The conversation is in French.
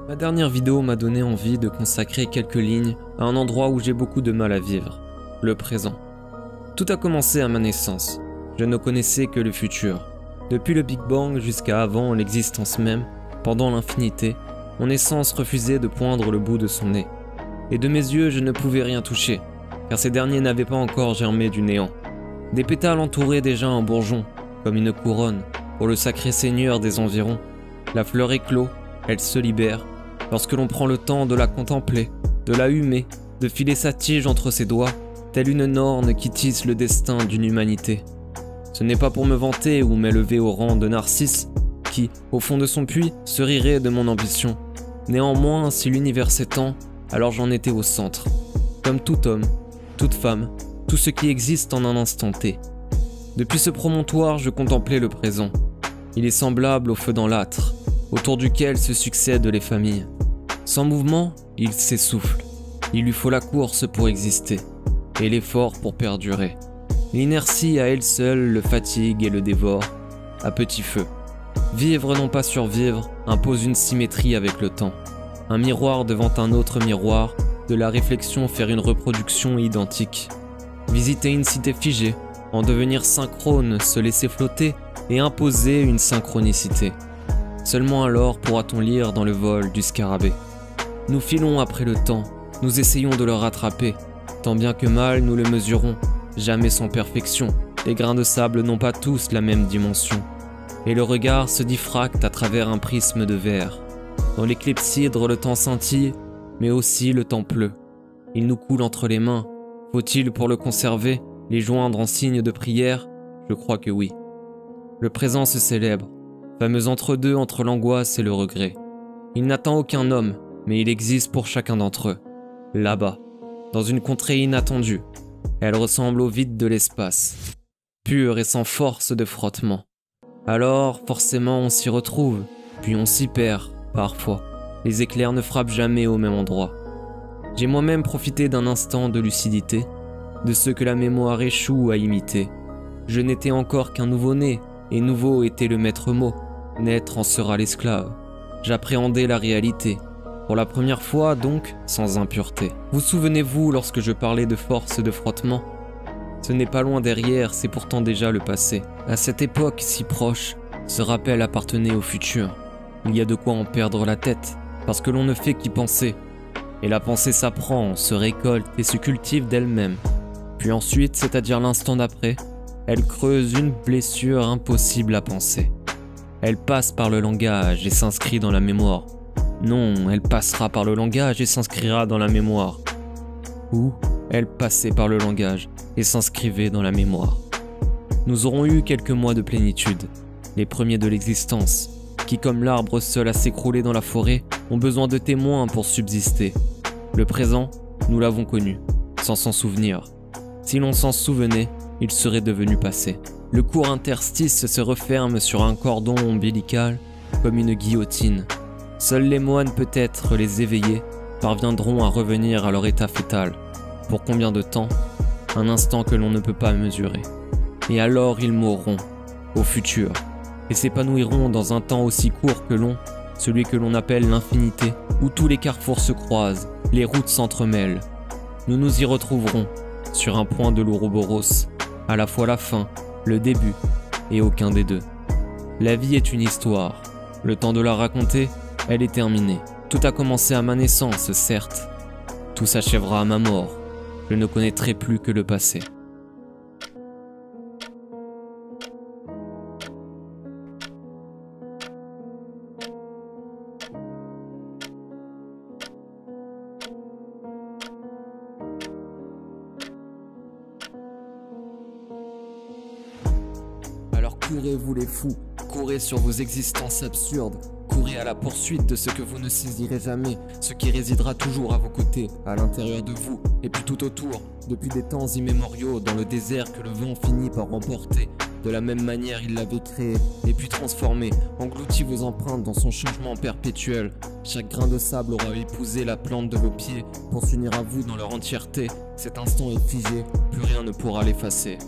Ma dernière vidéo m'a donné envie de consacrer quelques lignes à un endroit où j'ai beaucoup de mal à vivre, le présent. Tout a commencé à ma naissance. Je ne connaissais que le futur. Depuis le Big Bang jusqu'à avant l'existence même, pendant l'infinité, mon essence refusait de poindre le bout de son nez. Et de mes yeux, je ne pouvais rien toucher, car ces derniers n'avaient pas encore germé du néant. Des pétales entouraient déjà un bourgeon, comme une couronne, pour le sacré seigneur des environs. La fleur éclot, elle se libère, lorsque l'on prend le temps de la contempler, de la humer, de filer sa tige entre ses doigts, telle une norne qui tisse le destin d'une humanité. Ce n'est pas pour me vanter ou m'élever au rang de Narcisse, qui, au fond de son puits, se rirait de mon ambition. Néanmoins, si l'univers s'étend, alors j'en étais au centre. Comme tout homme, toute femme, tout ce qui existe en un instant T. Depuis ce promontoire, je contemplais le présent. Il est semblable au feu dans l'âtre, autour duquel se succèdent les familles. Sans mouvement, il s'essouffle. Il lui faut la course pour exister, et l'effort pour perdurer. L'inertie à elle seule le fatigue et le dévore, à petit feu. Vivre non pas survivre impose une symétrie avec le temps. Un miroir devant un autre miroir, de la réflexion faire une reproduction identique. Visiter une cité figée, en devenir synchrone, se laisser flotter et imposer une synchronicité. Seulement alors pourra-t-on lire dans le vol du scarabée. Nous filons après le temps, nous essayons de le rattraper. Tant bien que mal nous le mesurons, jamais sans perfection. Les grains de sable n'ont pas tous la même dimension. Et le regard se diffracte à travers un prisme de verre. Dans les clepsydres, le temps scintille, mais aussi le temps pleut. Il nous coule entre les mains. Faut-il, pour le conserver, les joindre en signe de prière? Je crois que oui. Le présent se célèbre, fameux entre-deux entre l'angoisse et le regret. Il n'attend aucun homme, mais il existe pour chacun d'entre eux. Là-bas, dans une contrée inattendue, elle ressemble au vide de l'espace, pure et sans force de frottement. Alors, forcément, on s'y retrouve, puis on s'y perd, parfois. Les éclairs ne frappent jamais au même endroit. J'ai moi-même profité d'un instant de lucidité, de ce que la mémoire échoue à imiter. Je n'étais encore qu'un nouveau-né, et nouveau était le maître mot. Naître en sera l'esclave. J'appréhendais la réalité. Pour la première fois, donc, sans impureté. Vous souvenez-vous lorsque je parlais de force de frottement? Ce n'est pas loin derrière, c'est pourtant déjà le passé. À cette époque si proche, ce rappel appartenait au futur. Il y a de quoi en perdre la tête, parce que l'on ne fait qu'y penser. Et la pensée s'apprend, se récolte et se cultive d'elle-même. Puis ensuite, c'est-à-dire l'instant d'après, elle creuse une blessure impossible à penser. Elle passe par le langage et s'inscrit dans la mémoire. Non, elle passera par le langage et s'inscrira dans la mémoire. Ou elle passait par le langage et s'inscrivait dans la mémoire. Nous aurons eu quelques mois de plénitude, les premiers de l'existence, qui comme l'arbre seul à s'écrouler dans la forêt, ont besoin de témoins pour subsister. Le présent, nous l'avons connu, sans s'en souvenir. Si l'on s'en souvenait, il serait devenu passé. Le court interstice se referme sur un cordon ombilical comme une guillotine. Seuls les moines, peut-être les éveillés, parviendront à revenir à leur état fœtal. Pour combien de temps? Un instant que l'on ne peut pas mesurer. Et alors ils mourront, au futur, et s'épanouiront dans un temps aussi court que long, celui que l'on appelle l'infinité, où tous les carrefours se croisent, les routes s'entremêlent. Nous nous y retrouverons, sur un point de l'Ouroboros, à la fois la fin, le début, et aucun des deux. La vie est une histoire. Le temps de la raconter, elle est terminée. Tout a commencé à ma naissance, certes. Tout s'achèvera à ma mort. Je ne connaîtrai plus que le passé. Alors courez-vous les fous, courez sur vos existences absurdes, courez à la poursuite de ce que vous ne saisirez jamais, ce qui résidera toujours à vos côtés, à l'intérieur de vous, et puis tout autour, depuis des temps immémoriaux, dans le désert que le vent finit par emporter. De la même manière, il l'avait créé, et puis transformé, englouti vos empreintes dans son changement perpétuel. Chaque grain de sable aura épousé la plante de vos pieds, pour s'unir à vous dans leur entièreté. Cet instant est figé, plus rien ne pourra l'effacer.